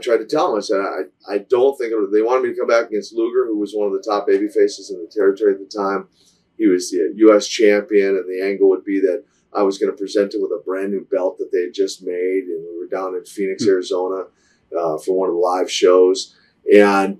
tried to tell him, I said, I don't think they wanted me to come back against Luger, who was one of the top baby faces in the territory at the time. He was the U.S. champion, and the angle would be that I was going to present him with a brand new belt that they had just made, and we were down in Phoenix, Arizona, for one of the live shows. And,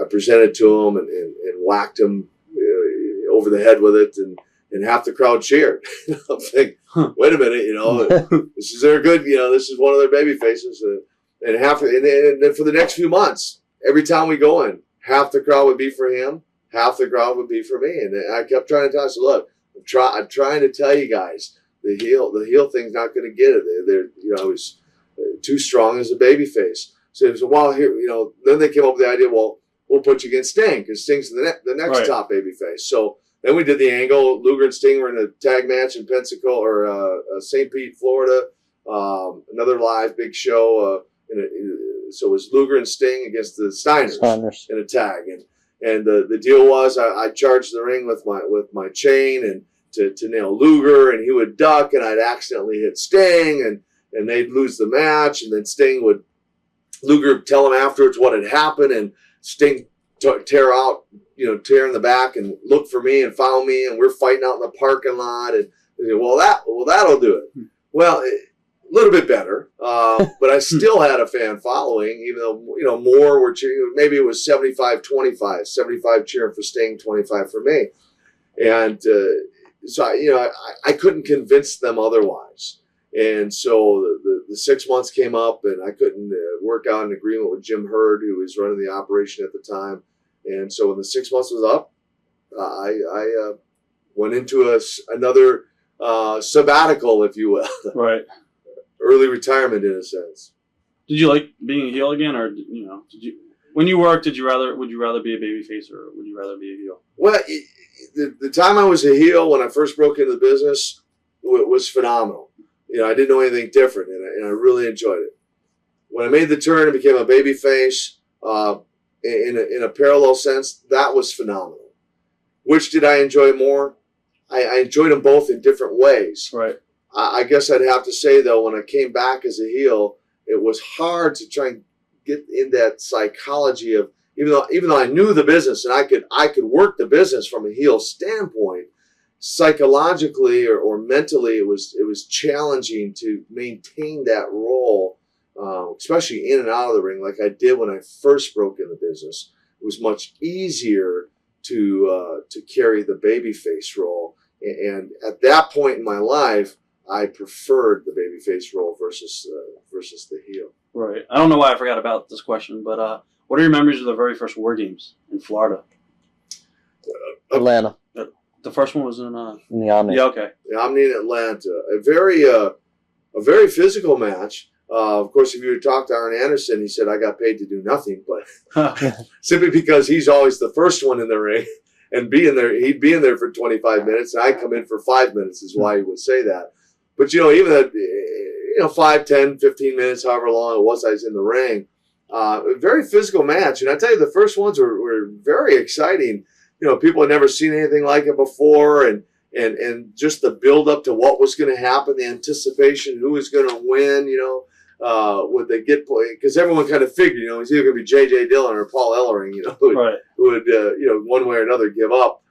I presented to him and whacked him over the head with it, and half the crowd cheered. I'm thinking, wait a minute, this is their good, this is one of their baby faces. And then for the next few months, every time we go in, half the crowd would be for him, half the crowd would be for me. And I kept trying to tell him, I said, look, I'm trying to tell you guys, the heel thing's not going to get it. They're he's too strong as a baby face. So it was, well, here, then they came up with the idea, well, we'll put you against Sting, because Sting's the next top baby face. So then we did the angle. Luger and Sting were in a tag match in Pensacola or St. Pete, Florida. Another live big show. So it was Luger and Sting against the Steiners in a tag. And the deal was I charged the ring with my chain and to nail Luger, and he would duck, and I'd accidentally hit Sting, and they'd lose the match, and then Luger would tell him afterwards what had happened, and Sting tear in the back and look for me and found me, and we're fighting out in the parking lot, and that'll do it. Well, a little bit better, but I still had a fan following, even though more were cheering. Maybe it was 75-25, 75 cheering for Sting, 25 for me, and so I couldn't convince them otherwise. And so the 6 months came up, and I couldn't work out an agreement with Jim Hurd, who was running the operation at the time. And so when the 6 months was up, I went into another sabbatical, if you will. Right. Early retirement, in a sense. Did you like being a heel again, or did you? When you worked, would you rather be a babyface, or would you rather be a heel? Well, the time I was a heel when I first broke into the business was phenomenal. I didn't know anything different, and I really enjoyed it. When I made the turn and became a babyface, in a parallel sense, that was phenomenal. Which did I enjoy more? I enjoyed them both in different ways. Right. I guess I'd have to say, though, when I came back as a heel, it was hard to try and get in that psychology of, even though I knew the business and I could work the business from a heel standpoint, psychologically or mentally, it was challenging to maintain that role, especially in and out of the ring, like I did when I first broke in the business. It was much easier to carry the babyface role, and at that point in my life, I preferred the babyface role versus the heel. Right. I don't know why I forgot about this question, but what are your memories of the very first War Games in Florida? Atlanta. The first one was in the Omni. Yeah, okay. The Omni in Atlanta. A very physical match. Of course, if you would talk to Arn Anderson, he said, I got paid to do nothing, but simply because he's always the first one in the ring, and he'd be in there for 25 minutes, and I'd come in for 5 minutes is why he would say that. But, even that, 5, 10, 15 minutes, however long it was I was in the ring, a very physical match. And I tell you, the first ones were very exciting. People had never seen anything like it before, and just the build up to what was going to happen, the anticipation, who was going to win, would they get played? Because everyone kind of figured, it's either going to be J.J. Dillon or Paul Ellering, who would one way or another give up.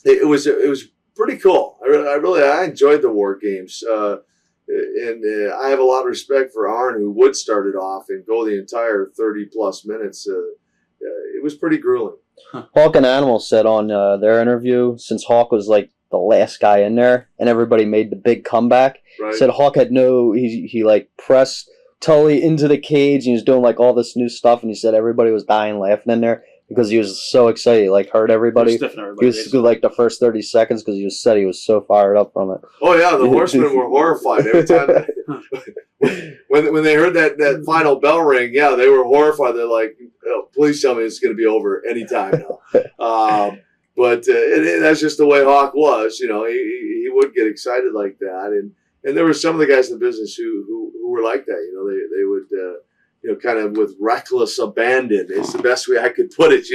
It was pretty cool. I enjoyed the War Games, and I have a lot of respect for Arn, who would start it off and go the entire 30 plus minutes. It was pretty grueling. Hawk and Animal said on their interview, since Hawk was like the last guy in there and everybody made the big comeback, right. Said Hawk had he like pressed Tully into the cage and he was doing like all this new stuff, and he said everybody was dying laughing in there because he was so excited, like heard everybody. He was like the first 30 seconds because he was so fired up from it. Oh yeah, the Horsemen were horrified every time. When they heard that final bell ring, yeah, they were horrified. They're like, oh, please tell me it's going to be over any time now. But that's just the way Hawk was. He would get excited like that, and there were some of the guys in the business who were like that. They would kind of with reckless abandon. It's the best way I could put it.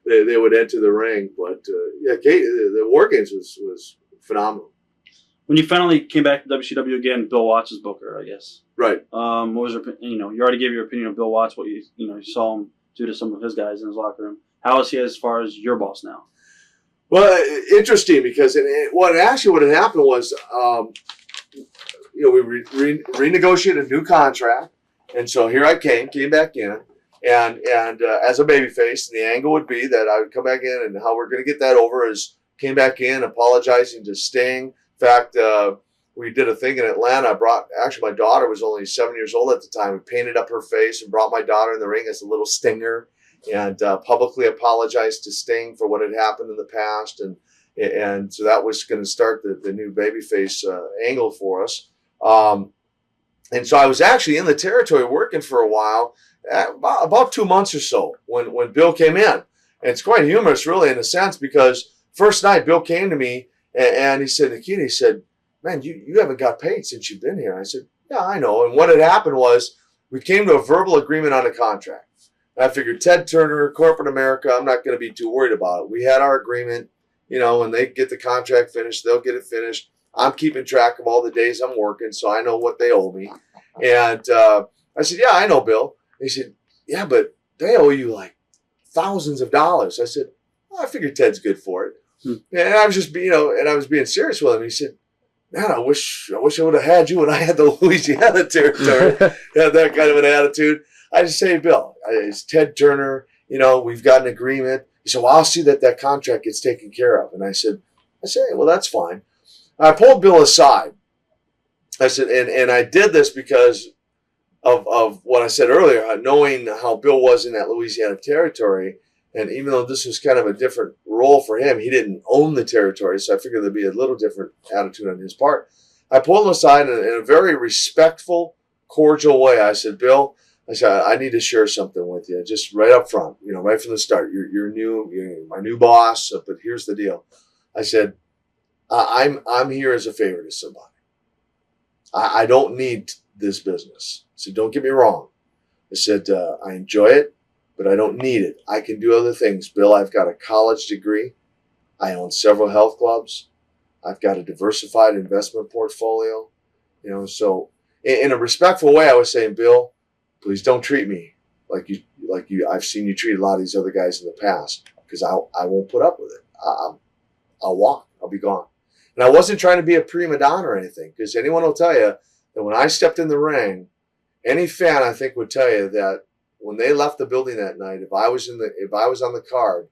They would enter the ring. But the War Games was phenomenal. When you finally came back to WCW again, Bill Watts' booker, I guess. Right. What was your, you already gave your opinion of Bill Watts, what you saw him do to some of his guys in his locker room. How is he as far as your boss now? Well, interesting because what had happened was, we renegotiated a new contract, and so here I came back in, and as a babyface, and the angle would be that I would come back in, and how we're going to get that over is came back in apologizing to Sting. In fact, we did a thing in Atlanta. My daughter was only 7 years old at the time. We painted up her face and brought my daughter in the ring as a little Stinger, and publicly apologized to Sting for what had happened in the past, and so that was going to start the new babyface angle for us. And so I was actually in the territory working for a while, about 2 months or so, when Bill came in. And it's quite humorous, really, in a sense, because first night Bill came to me and he said, Nikita, he said, man, you haven't got paid since you've been here. I said, yeah, I know. And what had happened was we came to a verbal agreement on a contract. I figured Ted Turner, corporate America, I'm not going to be too worried about it. We had our agreement, when they get the contract finished, they'll get it finished. I'm keeping track of all the days I'm working, so I know what they owe me. And I said, yeah, I know, Bill. He said, yeah, but they owe you like thousands of dollars. I said, well, I figured Ted's good for it. And I was just, and I was being serious with him. He said, man, I wish I would have had you when I had the Louisiana territory. Had that kind of an attitude. I just say, Bill, it's Ted Turner. We've got an agreement. He said, well, I'll see that contract gets taken care of. And I said, well, that's fine. I pulled Bill aside. I said, and I did this because of what I said earlier, knowing how Bill was in that Louisiana territory. And even though this was kind of a different role for him, he didn't own the territory. So I figured there'd be a little different attitude on his part. I pulled him aside in a very respectful, cordial way. I said, Bill, I need to share something with you, just right up front, right from the start. You're my new boss, but here's the deal. I said, I'm here as a favor to somebody. I don't need this business. So don't get me wrong. I said, I enjoy it, but I don't need it. I can do other things. Bill, I've got a college degree. I own several health clubs. I've got a diversified investment portfolio. So in a respectful way, I was saying, Bill, please don't treat me like you. I've seen you treat a lot of these other guys in the past, because I won't put up with it. I'll walk. I'll be gone. And I wasn't trying to be a prima donna or anything, because anyone will tell you that when I stepped in the ring, any fan I think would tell you that when they left the building that night, if I was on the card,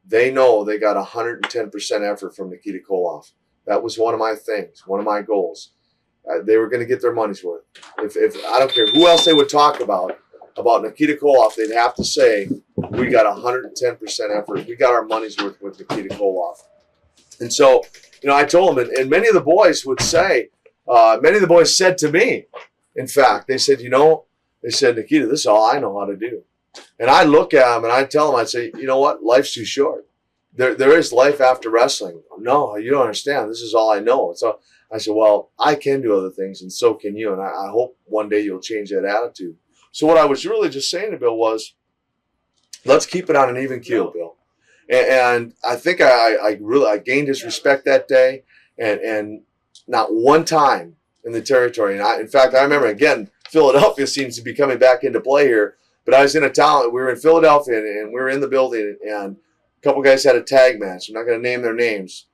they know they got 110% effort from Nikita Koloff. That was one of my things, one of my goals. They were going to get their money's worth. If I don't care who else they would talk about Nikita Koloff, they'd have to say, we got 110% effort. We got our money's worth with Nikita Koloff. And so, I told them, and many of the boys would say, many of the boys said to me, in fact, they said, Nikita, this is all I know how to do. And I look at them and I tell them, I'd say, you know what? Life's too short. There is life after wrestling. No, you don't understand. This is all I know. So I said, well, I can do other things, and so can you. And I hope one day you'll change that attitude. So what I was really just saying to Bill was, let's keep it on an even keel, Bill. And I think I gained his respect that day, and not one time in the territory. And in fact, I remember, again, Philadelphia seems to be coming back into play here, but I was in a town, we were in Philadelphia, and we were in the building, and a couple guys had a tag match. I'm not going to name their names,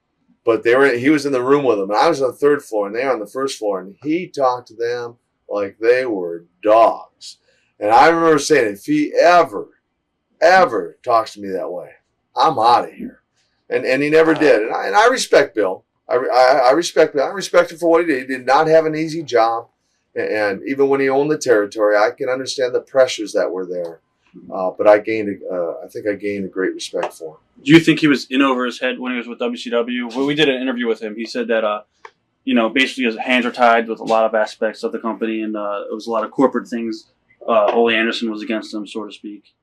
but he was in the room with them, and I was on the third floor, and they were on the first floor, and he talked to them like they were dogs. And I remember saying, if he ever talks to me that way, I'm out of here. And he never did. And I respect Bill. I respect Bill. I respect him for what he did. He did not have an easy job. And even when he owned the territory, I can understand the pressures that were there. But I think I gained a great respect for him. Do you think he was in over his head when he was with WCW? When we did an interview with him, he said that, basically his hands are tied with a lot of aspects of the company, and it was a lot of corporate things. Ole Anderson was against him, so to speak.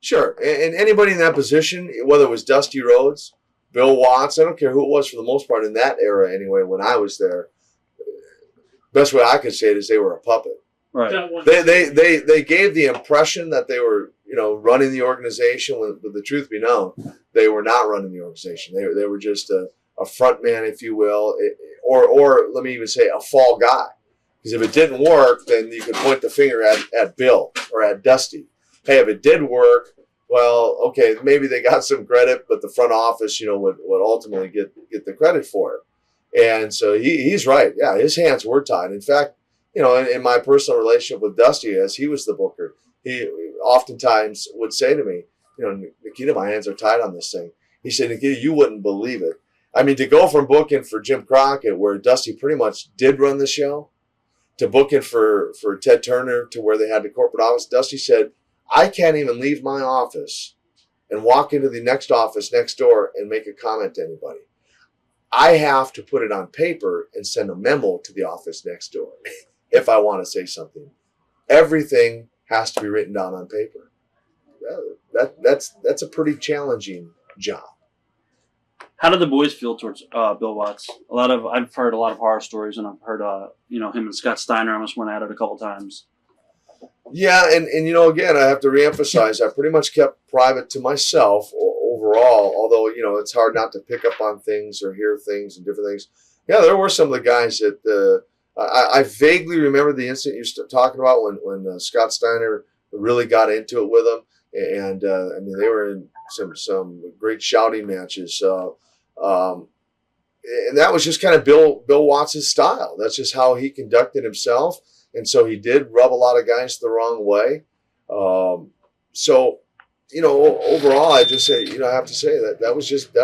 Sure. And anybody in that position, whether it was Dusty Rhodes, Bill Watts, I don't care who it was for the most part in that era anyway, when I was there, best way I could say it is they were a puppet. Right. They gave the impression that they were, running the organization, but the truth be known, they were not running the organization. They were just a front man, if you will. or let me even say a fall guy. Because if it didn't work, then you could point the finger at Bill or at Dusty. Hey, if it did work, well, okay, maybe they got some credit, but the front office, would ultimately get the credit for it. And so he's right. Yeah, his hands were tied. In fact, in my personal relationship with Dusty, as he was the booker, he oftentimes would say to me, Nikita, my hands are tied on this thing. He said, Nikita, you wouldn't believe it. I mean, to go from booking for Jim Crockett, where Dusty pretty much did run the show, to booking for Ted Turner, to where they had the corporate office, Dusty said, I can't even leave my office and walk into the next office next door and make a comment to anybody. I have to put it on paper and send a memo to the office next door if I want to say something. Everything has to be written down on paper. That's a pretty challenging job. How did the boys feel towards Bill Watts? I've heard a lot of horror stories, and I've heard him and Scott Steiner almost went at it a couple times. Yeah, and again, I have to reemphasize, I pretty much kept private to myself overall, although, it's hard not to pick up on things or hear things and different things. Yeah, there were some of the guys that I vaguely remember the incident you're talking about when Scott Steiner really got into it with him. And, they were in some great shouting matches. And that was just kind of Bill Watts' style. That's just how he conducted himself. And so he did rub a lot of guys the wrong way. Overall, I just say, I have to say that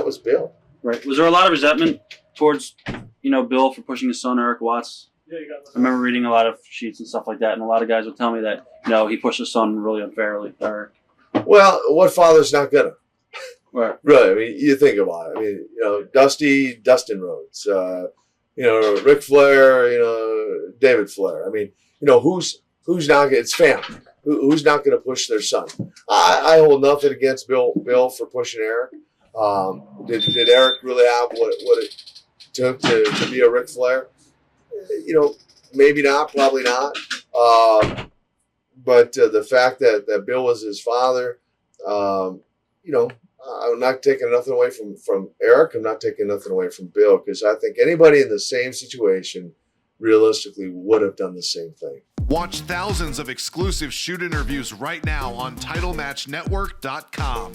was Bill. Right. Was there a lot of resentment towards, Bill for pushing his son, Eric Watts? Yeah, you got that. I remember reading a lot of sheets and stuff like that, and a lot of guys would tell me that, he pushed his son really unfairly. Well, what father's not gonna? Right. Really, I mean, you think about it. Dusty, Dustin Rhodes, Ric Flair, David Flair. I mean, who's not? It's family. Who's not going to push their son? I hold nothing against Bill for pushing Eric. Did Eric really have what it took to be a Ric Flair? Maybe not, probably not. But the fact that Bill was his father, I'm not taking nothing away from Eric. I'm not taking nothing away from Bill, because I think anybody in the same situation realistically would have done the same thing. Watch thousands of exclusive shoot interviews right now on TitleMatchNetwork.com.